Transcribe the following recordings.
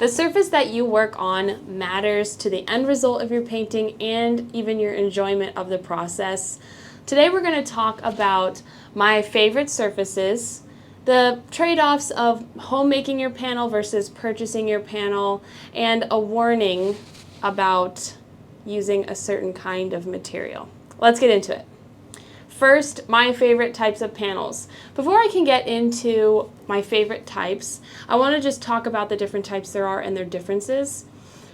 The surface that you work on matters to the end result of your painting and even your enjoyment of the process. Today we're going to talk about my favorite surfaces, the trade-offs of homemaking your panel versus purchasing your panel, and a warning about using a certain kind of material. Let's get into it. First, my favorite types of panels. Before I can get into my favorite types, I want to just talk about the different types there are and their differences.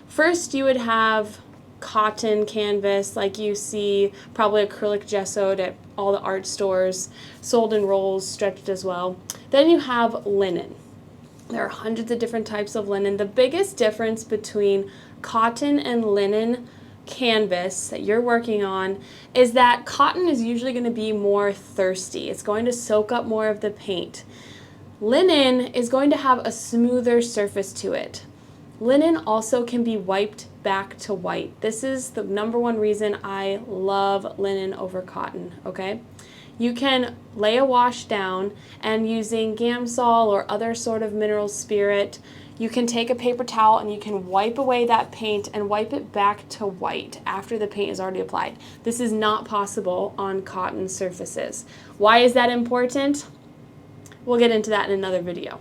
First, you would have cotton canvas, like you see probably acrylic gessoed at all the art stores, sold in rolls, stretched as well. Then you have linen. There are hundreds of different types of linen. The biggest difference between cotton and linen canvas that you're working on is that cotton is usually going to be more thirsty. It's going to soak up more of the paint. Linen is going to have a smoother surface to it. Linen also can be wiped back to white. This is the number one reason I love linen over cotton, okay? You can lay a wash down and using Gamsol or other sort of mineral spirit, you can take a paper towel and you can wipe away that paint and wipe it back to white after the paint is already applied. This is not possible on cotton surfaces. Why is that important? We'll get into that in another video.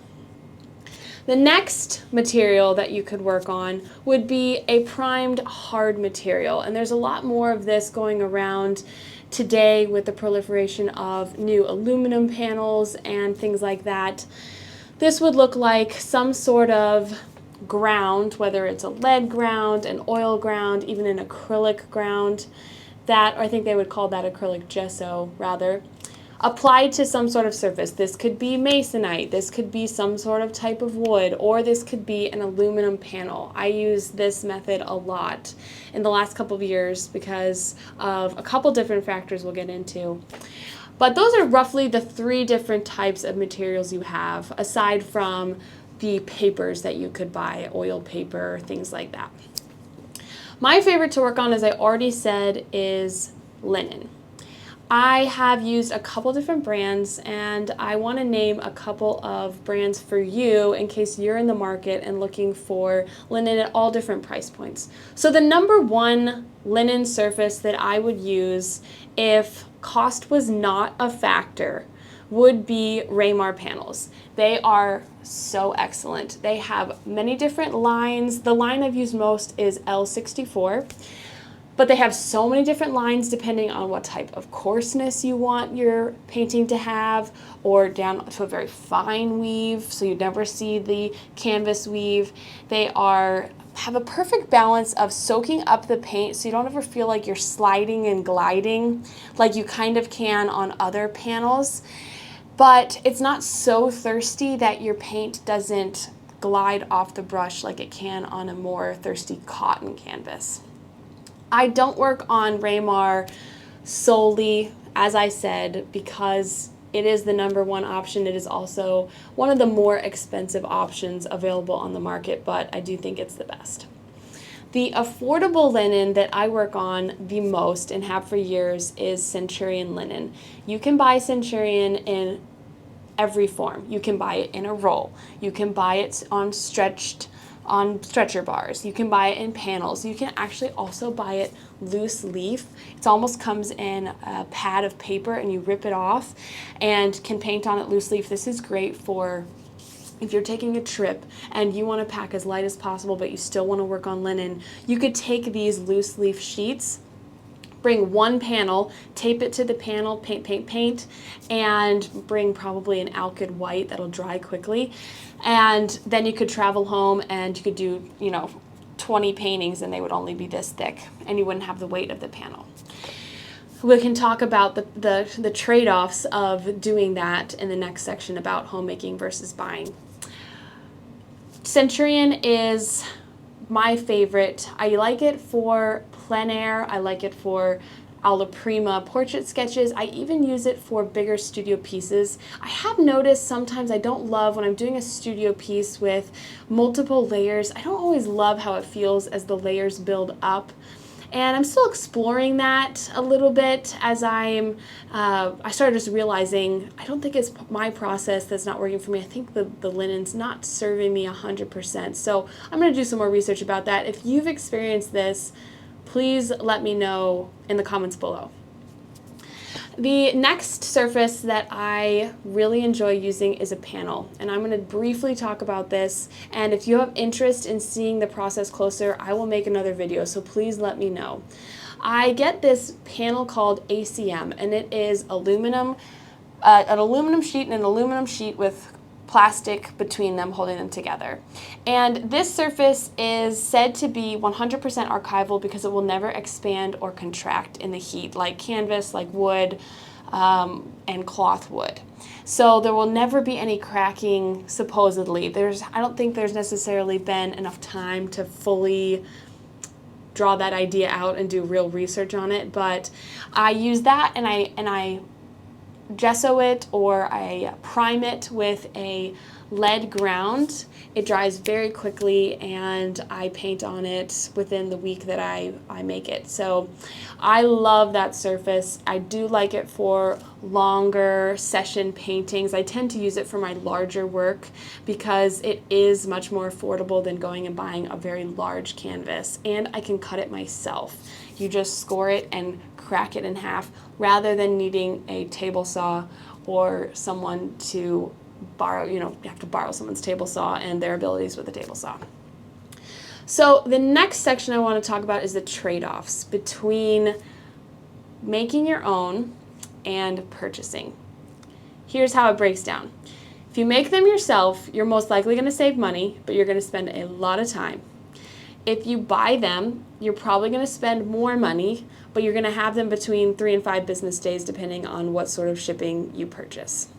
The next material that you could work on would be a primed hard material, and there's a lot more of this going around today with the proliferation of new aluminum panels and things like that. This would look like some sort of ground, whether it's a lead ground, an oil ground, even an acrylic ground, that, or I think they would call that acrylic gesso rather, applied to some sort of surface. This could be masonite, this could be some sort of type of wood, or this could be an aluminum panel. I use this method a lot in the last couple of years because of a couple different factors we'll get into. But those are roughly the three different types of materials you have, aside from the papers that you could buy, oil paper, things like that. My favorite to work on, as I already said, is linen. I have used a couple different brands, and I want to name a couple of brands for you in case you're in the market and looking for linen at all different price points. So the number one linen surface that I would use if cost was not a factor would be Raymar panels. They are so excellent. They have many different lines. The line I've used most is L64. But they have so many different lines depending on what type of coarseness you want your painting to have, or down to a very fine weave, so you never see the canvas weave. They have a perfect balance of soaking up the paint so you don't ever feel like you're sliding and gliding like you kind of can on other panels. But it's not so thirsty that your paint doesn't glide off the brush like it can on a more thirsty cotton canvas. I don't work on Raymar solely, as I said, because it is the number one option. It is also one of the more expensive options available on the market, but I do think it's the best. The affordable linen that I work on the most and have for years is Centurion linen. You can buy Centurion in every form. You can buy it in a roll. You can buy it on stretcher bars. You can buy it in panels. You can actually also buy it loose leaf. It almost comes in a pad of paper and you rip it off and can paint on it loose leaf. This is great for if you're taking a trip and you want to pack as light as possible but you still want to work on linen. You could take these loose leaf sheets, bring one panel, tape it to the panel, paint, and bring probably an alkyd white that'll dry quickly. And then you could travel home and you could do, 20 paintings and they would only be this thick and you wouldn't have the weight of the panel. We can talk about the trade-offs of doing that in the next section about homemaking versus buying. Centurion is my favorite. I like it for plein air. I like it for alla prima portrait sketches. I even use it for bigger studio pieces. I have noticed sometimes I don't love when I'm doing a studio piece with multiple layers. I don't always love how it feels as the layers build up. And I'm still exploring that a little bit as I started just realizing I don't think it's my process that's not working for me. I think the linen's not serving me 100%. So I'm going to do some more research about that. If you've experienced this, please let me know in the comments below. The next surface that I really enjoy using is a panel, and I'm going to briefly talk about this, and if you have interest in seeing the process closer, I will make another video, so please let me know. I get this panel called ACM, and it is an aluminum sheet and an aluminum sheet with plastic between them holding them together. And this surface is said to be 100% archival because it will never expand or contract in the heat like canvas, like wood, and cloth would. So there will never be any cracking, supposedly. I don't think there's necessarily been enough time to fully draw that idea out and do real research on it, but I use that and I gesso it, or I prime it with a lead ground. It dries very quickly and I paint on it within the week that I make it. So I love that surface. I do like it for longer session paintings. I tend to use it for my larger work because it is much more affordable than going and buying a very large canvas, and I can cut it myself. You just score it and crack it in half rather than needing a table saw or someone to borrow, you have to borrow someone's table saw and their abilities with a table saw. So the next section I want to talk about is the trade-offs between making your own and purchasing. Here's how it breaks down. If you make them yourself, you're most likely going to save money, but you're going to spend a lot of time. If you buy them, you're probably going to spend more money, but you're going to have them between 3 and 5 business days depending on what sort of shipping you purchase.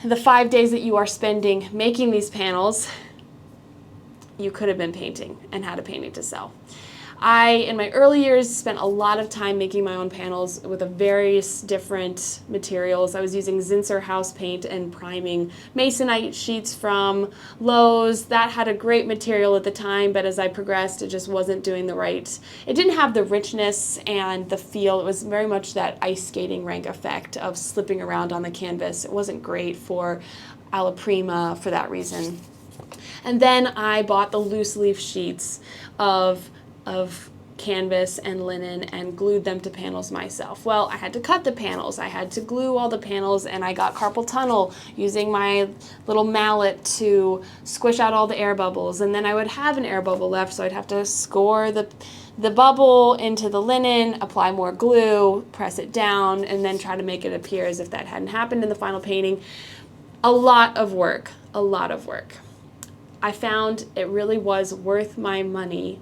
The 5 days that you are spending making these panels, you could have been painting and had a painting to sell. I, in my early years, spent a lot of time making my own panels with various different materials. I was using Zinsser house paint and priming masonite sheets from Lowe's. That had a great material at the time, but as I progressed, it just wasn't doing the right. It didn't have the richness and the feel. It was very much that ice skating rink effect of slipping around on the canvas. It wasn't great for alla prima for that reason. And then I bought the loose leaf sheets of canvas and linen and glued them to panels myself. Well, I had to cut the panels, I had to glue all the panels, and I got carpal tunnel using my little mallet to squish out all the air bubbles, and then I would have an air bubble left, so I'd have to score the bubble into the linen, apply more glue, press it down, and then try to make it appear as if that hadn't happened in the final painting. A lot of work, a lot of work. I found it really was worth my money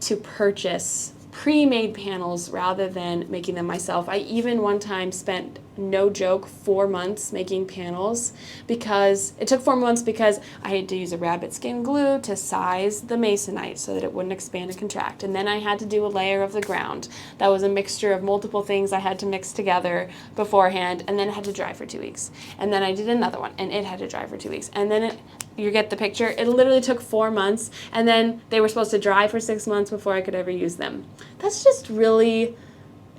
to purchase pre-made panels rather than making them myself. I even one time spent, no joke, 4 months making panels because it took 4 months because I had to use a rabbit skin glue to size the masonite so that it wouldn't expand and contract. And then I had to do a layer of the ground. That was a mixture of multiple things I had to mix together beforehand, and then it had to dry for 2 weeks. And then I did another one and it had to dry for 2 weeks. And then you get the picture. It literally took 4 months, and then they were supposed to dry for 6 months before I could ever use them. That's just really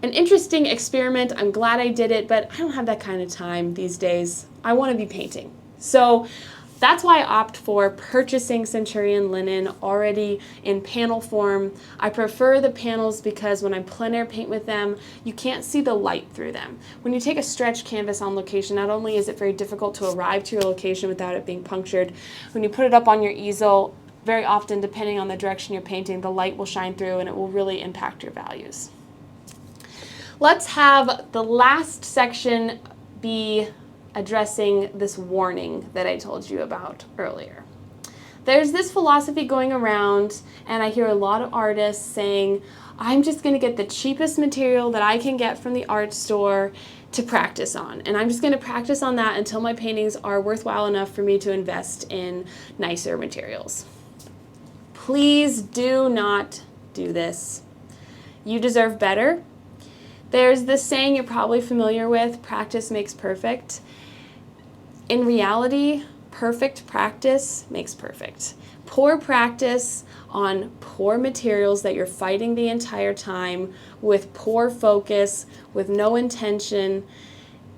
an interesting experiment. I'm glad I did it, but I don't have that kind of time these days. I want to be painting. So that's why I opt for purchasing Centurion linen already in panel form. I prefer the panels because when I plein air paint with them, you can't see the light through them. When you take a stretch canvas on location, not only is it very difficult to arrive to your location without it being punctured, when you put it up on your easel, very often, depending on the direction you're painting, the light will shine through and it will really impact your values. Let's have the last section be addressing this warning that I told you about earlier. There's this philosophy going around, and I hear a lot of artists saying, I'm just going to get the cheapest material that I can get from the art store to practice on, and I'm just going to practice on that until my paintings are worthwhile enough for me to invest in nicer materials. Please do not do this. You deserve better. There's this saying you're probably familiar with, practice makes perfect. In reality, perfect practice makes perfect. Poor practice on poor materials that you're fighting the entire time with poor focus, with no intention,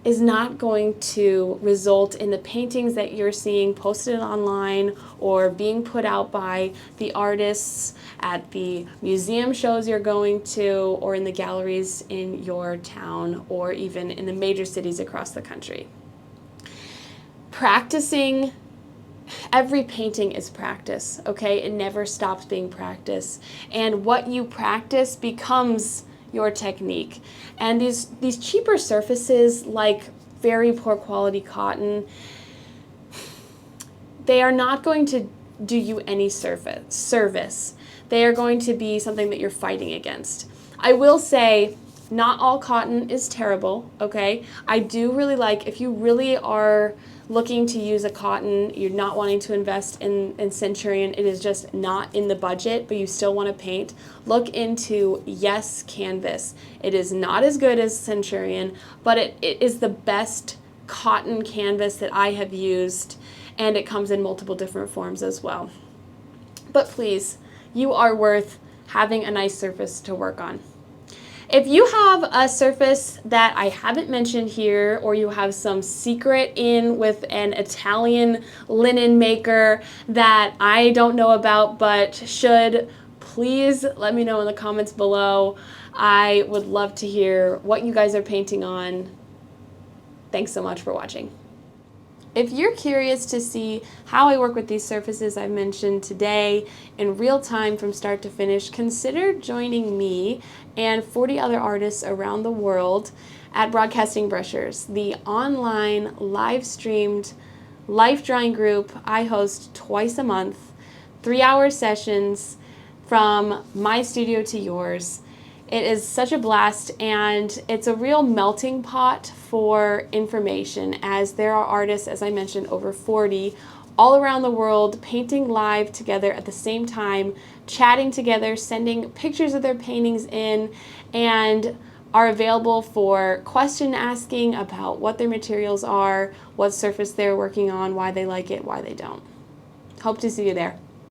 is not going to result in the paintings that you're seeing posted online or being put out by the artists at the museum shows you're going to, or in the galleries in your town, or even in the major cities across the country. Practicing, every painting is practice, okay? It never stops being practice. And what you practice becomes your technique. And these cheaper surfaces, like very poor quality cotton, they are not going to do you any service. They are going to be something that you're fighting against. I will say, not all cotton is terrible, okay? I do really like, if you really are looking to use a cotton, you're not wanting to invest in Centurion, it is just not in the budget, but you still want to paint, look into Yes Canvas. It is not as good as Centurion, but it is the best cotton canvas that I have used, and it comes in multiple different forms as well. But please, you are worth having a nice surface to work on. If you have a surface that I haven't mentioned here, or you have some secret in with an Italian linen maker that I don't know about but should, please let me know in the comments below. I would love to hear what you guys are painting on. Thanks so much for watching. If you're curious to see how I work with these surfaces I've mentioned today in real time from start to finish, consider joining me and 40 other artists around the world at Broadcasting Brushers, the online live-streamed life drawing group I host twice a month, 3-hour sessions from my studio to yours. It is such a blast, and it's a real melting pot for information, as there are artists, as I mentioned, over 40 all around the world painting live together at the same time, chatting together, sending pictures of their paintings in, and are available for question asking about what their materials are, what surface they're working on, why they like it, why they don't. Hope to see you there.